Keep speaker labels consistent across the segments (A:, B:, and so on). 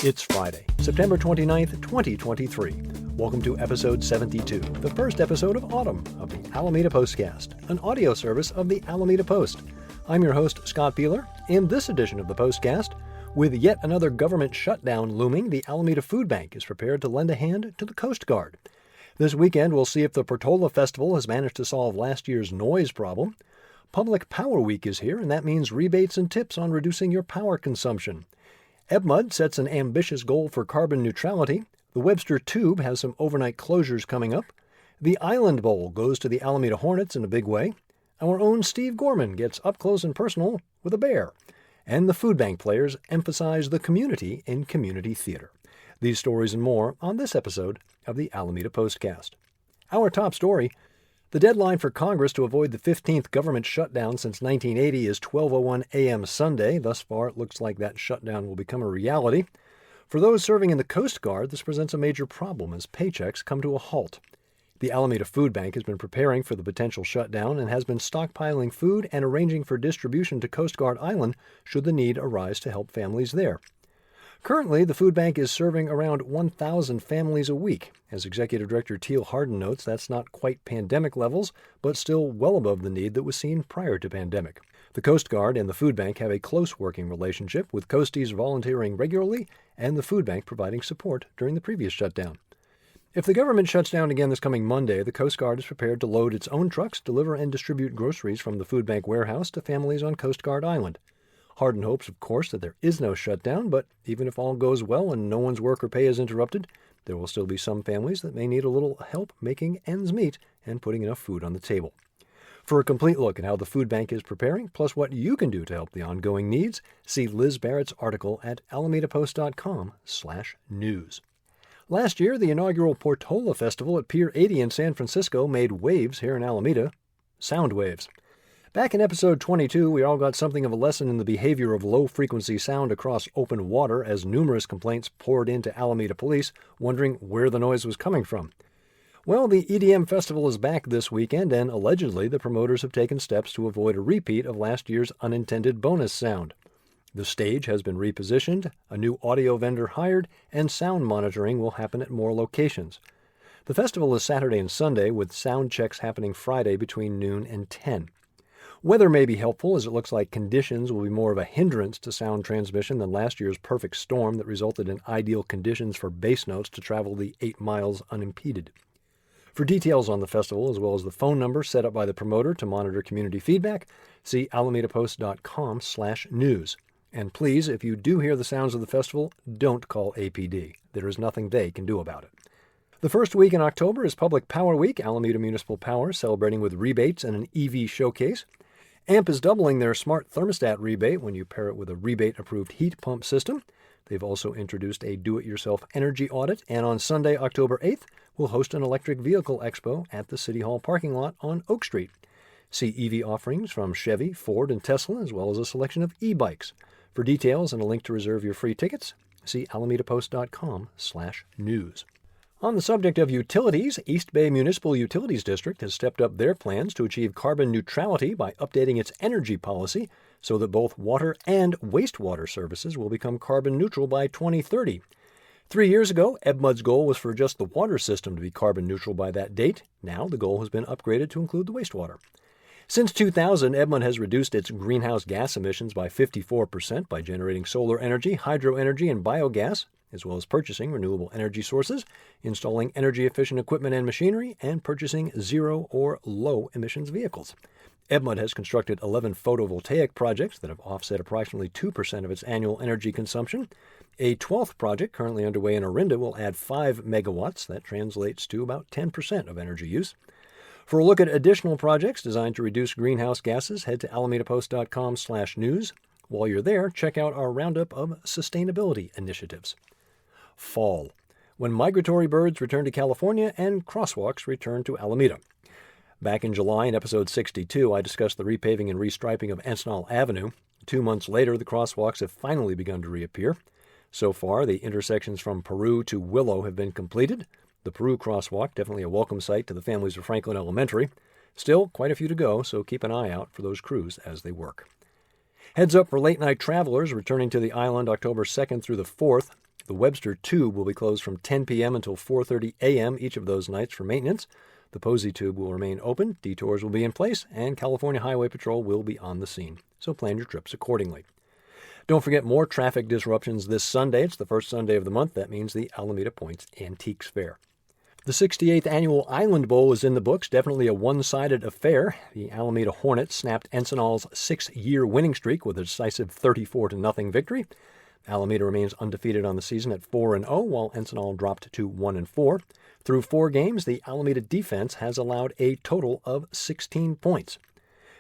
A: It's Friday, September 29th, 2023. Welcome to episode 72, the first episode of autumn of the Alameda Postcast, an audio service of the Alameda Post. I'm your host, Scott Peeler. In this edition of the Postcast, with yet another government shutdown looming, the Alameda Food Bank is prepared to lend a hand to the Coast Guard. This weekend, we'll see if the Portola Festival has managed to solve last year's noise problem. Public Power Week is here, and that means rebates and tips on reducing your power consumption. EBMUD sets an ambitious goal for carbon neutrality. The Webster Tube has some overnight closures coming up. The Island Bowl goes to the Alameda Hornets in a big way. Our own Steve Gorman gets up close and personal with a bear. And the food bank players emphasize the community in community theater. These stories and more on this episode of the Alameda Postcast. Our top story: the deadline for Congress to avoid the 15th government shutdown since 1980 is 12:01 a.m. Sunday. Thus far, it looks like that shutdown will become a reality. For those serving in the Coast Guard, this presents a major problem as paychecks come to a halt. The Alameda Food Bank has been preparing for the potential shutdown and has been stockpiling food and arranging for distribution to Coast Guard Island should the need arise to help families there. Currently, the food bank is serving around 1,000 families a week. As Executive Director Teal Harden notes, that's not quite pandemic levels, but still well above the need that was seen prior to pandemic. The Coast Guard and the food bank have a close working relationship, with Coasties volunteering regularly and the food bank providing support during the previous shutdown. If the government shuts down again this coming Monday, the Coast Guard is prepared to load its own trucks, deliver and distribute groceries from the food bank warehouse to families on Coast Guard Island. Harden hopes, of course, that there is no shutdown, but even if all goes well and no one's work or pay is interrupted, there will still be some families that may need a little help making ends meet and putting enough food on the table. For a complete look at how the food bank is preparing, plus what you can do to help the ongoing needs, see Liz Barrett's article at alamedapost.com/news. Last year, the inaugural Portola Festival at Pier 80 in San Francisco made waves here in Alameda. Sound waves. Back in episode 22, we all got something of a lesson in the behavior of low-frequency sound across open water as numerous complaints poured into Alameda police, wondering where the noise was coming from. Well, the EDM festival is back this weekend, and allegedly the promoters have taken steps to avoid a repeat of last year's unintended bonus sound. The stage has been repositioned, a new audio vendor hired, and sound monitoring will happen at more locations. The festival is Saturday and Sunday, with sound checks happening Friday between noon and 10. Weather may be helpful, as it looks like conditions will be more of a hindrance to sound transmission than last year's perfect storm that resulted in ideal conditions for bass notes to travel the 8 miles unimpeded. For details on the festival, as well as the phone number set up by the promoter to monitor community feedback, see alamedapost.com/news. And please, if you do hear the sounds of the festival, don't call APD. There is nothing they can do about it. The first week in October is Public Power Week, Alameda Municipal Power celebrating with rebates and an EV showcase. AMP is doubling their smart thermostat rebate when you pair it with a rebate-approved heat pump system. They've also introduced a do-it-yourself energy audit, and on Sunday, October 8th, we'll host an electric vehicle expo at the City Hall parking lot on Oak Street. See EV offerings from Chevy, Ford, and Tesla, as well as a selection of e-bikes. For details and a link to reserve your free tickets, see alamedapost.com/news. On the subject of utilities, East Bay Municipal Utilities District has stepped up their plans to achieve carbon neutrality by updating its energy policy so that both water and wastewater services will become carbon neutral by 2030. 3 years ago, EBMUD's goal was for just the water system to be carbon neutral by that date. Now the goal has been upgraded to include the wastewater. Since 2000, EBMUD has reduced its greenhouse gas emissions by 54% by generating solar energy, hydro energy, and biogas, as well as purchasing renewable energy sources, installing energy-efficient equipment and machinery, and purchasing zero or low-emissions vehicles. EBMUD has constructed 11 photovoltaic projects that have offset approximately 2% of its annual energy consumption. A 12th project currently underway in Orinda will add 5 megawatts. That translates to about 10% of energy use. For a look at additional projects designed to reduce greenhouse gases, head to alamedapost.com/news. While you're there, check out our roundup of sustainability initiatives. Fall, when migratory birds return to California and crosswalks return to Alameda. Back in July in episode 62, I discussed the repaving and restriping of Encinal Avenue. 2 months later, the crosswalks have finally begun to reappear. So far, the intersections from Peru to Willow have been completed. The Peru crosswalk, definitely a welcome sight to the families of Franklin Elementary. Still, quite a few to go, so keep an eye out for those crews as they work. Heads up for late-night travelers returning to the island October 2nd through the 4th. The Webster Tube will be closed from 10 p.m. until 4:30 a.m. each of those nights for maintenance. The Posey Tube will remain open, detours will be in place, and California Highway Patrol will be on the scene. So plan your trips accordingly. Don't forget more traffic disruptions this Sunday. It's the first Sunday of the month. That means the Alameda Points Antiques Fair. The 68th Annual Island Bowl is in the books, definitely a one-sided affair. The Alameda Hornets snapped Encinal's 6-year winning streak with a decisive 34-0 victory. Alameda remains undefeated on the season at 4-0, while Encinal dropped to 1-4. Through 4 games, the Alameda defense has allowed a total of 16 points.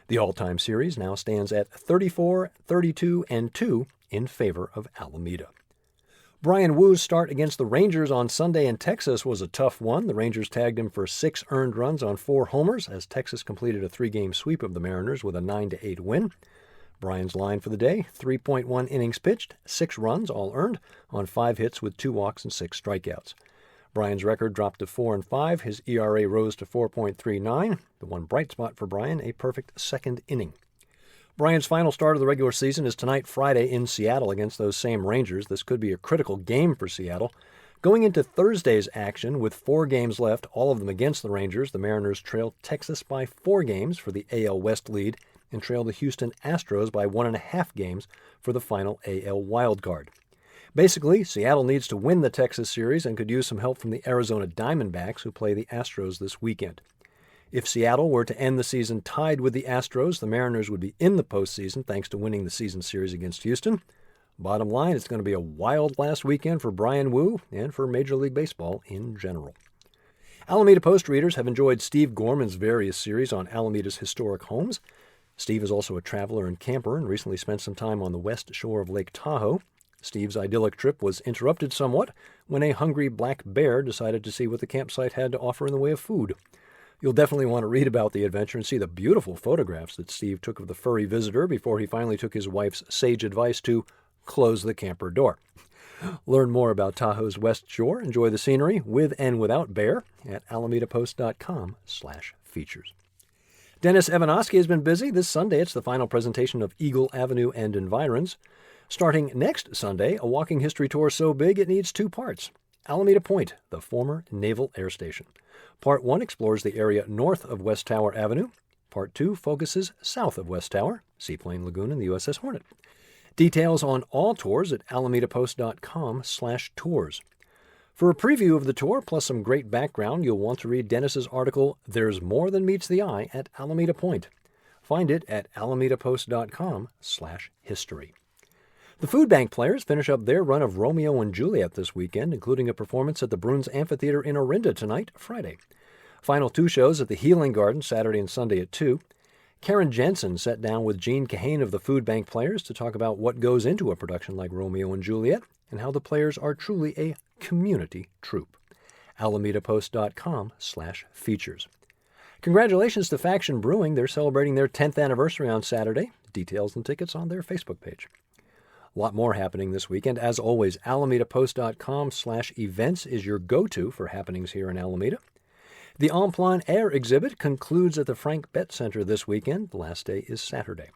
A: The all-time series now stands at 34, 32, and 2 in favor of Alameda. Bryan Woo's start against the Rangers on Sunday in Texas was a tough one. The Rangers tagged him for 6 earned runs on 4 homers as Texas completed a 3-game sweep of the Mariners with a 9-8 win. Bryan's line for the day, 3.1 innings pitched, 6 runs, all earned, on 5 hits with 2 walks and 6 strikeouts. Bryan's record dropped to 4-5. His ERA rose to 4.39. The one bright spot for Bryan, a perfect second inning. Bryan's final start of the regular season is tonight, Friday, in Seattle against those same Rangers. This could be a critical game for Seattle. Going into Thursday's action, with 4 games left, all of them against the Rangers, the Mariners trail Texas by 4 games for the AL West lead and trail the Houston Astros by 1.5 games for the final AL wildcard. Basically, Seattle needs to win the Texas series and could use some help from the Arizona Diamondbacks, who play the Astros this weekend. If Seattle were to end the season tied with the Astros, the Mariners would be in the postseason thanks to winning the season series against Houston. Bottom line, it's going to be a wild last weekend for Bryan Woo and for Major League Baseball in general. Alameda Post readers have enjoyed Steve Gorman's various series on Alameda's historic homes. Steve is also a traveler and camper and recently spent some time on the west shore of Lake Tahoe. Steve's idyllic trip was interrupted somewhat when a hungry black bear decided to see what the campsite had to offer in the way of food. You'll definitely want to read about the adventure and see the beautiful photographs that Steve took of the furry visitor before he finally took his wife's sage advice to close the camper door. Learn more about Tahoe's West Shore, enjoy the scenery with and without bear at alamedapost.com/features. Dennis Evanosky has been busy. This Sunday, it's the final presentation of Eagle Avenue and Environs. Starting next Sunday, a walking history tour so big it needs 2 parts. Alameda Point, the former Naval Air Station. Part 1 explores the area north of West Tower Avenue. Part 2 focuses south of West Tower, Seaplane Lagoon and the USS Hornet. Details on all tours at alamedapost.com/tours. For a preview of the tour, plus some great background, you'll want to read Dennis's article, There's More Than Meets the Eye at Alameda Point. Find it at alamedapost.com/history. The Food Bank Players finish up their run of Romeo and Juliet this weekend, including a performance at the Bruins Amphitheater in Orinda tonight, Friday. Final 2 shows at the Healing Garden Saturday and Sunday at 2. Karen Jensen sat down with Gene Kahane of the Food Bank Players to talk about what goes into a production like Romeo and Juliet and how the Players are truly a community troupe. alamedapost.com/features. Congratulations to Faction Brewing. They're celebrating their 10th anniversary on Saturday. Details and tickets on their Facebook page. A lot more happening this weekend. As always, alamedapost.com/events is your go-to for happenings here in Alameda. The En Plein Air exhibit concludes at the Frank Bett Center this weekend. The last day is Saturday.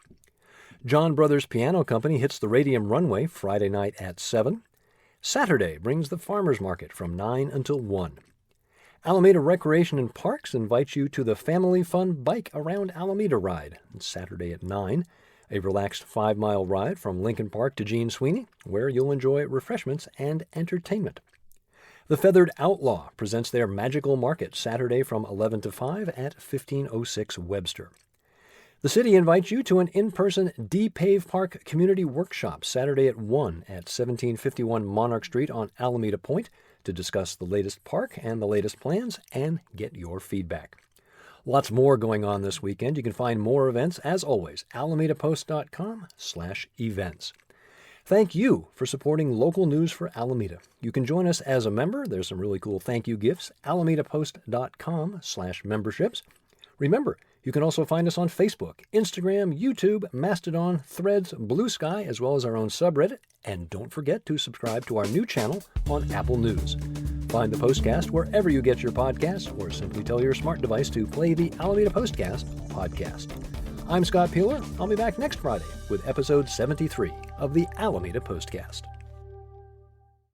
A: John Brothers Piano Company hits the Radium Runway Friday night at 7. Saturday brings the Farmers Market from 9 until 1. Alameda Recreation and Parks invites you to the Family Fun Bike Around Alameda ride on Saturday at 9. A relaxed 5-mile ride from Lincoln Park to Gene Sweeney, where you'll enjoy refreshments and entertainment. The Feathered Outlaw presents their Magical Market Saturday from 11 to 5 at 1506 Webster. The city invites you to an in-person D-Pave Park Community Workshop Saturday at 1 at 1751 Monarch Street on Alameda Point to discuss the latest park and the latest plans and get your feedback. Lots more going on this weekend. You can find more events, as always, alamedapost.com/events. Thank you for supporting local news for Alameda. You can join us as a member. There's some really cool thank you gifts, alamedapost.com/memberships. Remember, you can also find us on Facebook, Instagram, YouTube, Mastodon, Threads, Blue Sky, as well as our own subreddit. And don't forget to subscribe to our new channel on Apple News. Find the Postcast wherever you get your podcasts, or simply tell your smart device to play the Alameda Postcast podcast. I'm Scott Peeler. I'll be back next Friday with episode 73 of the Alameda Postcast.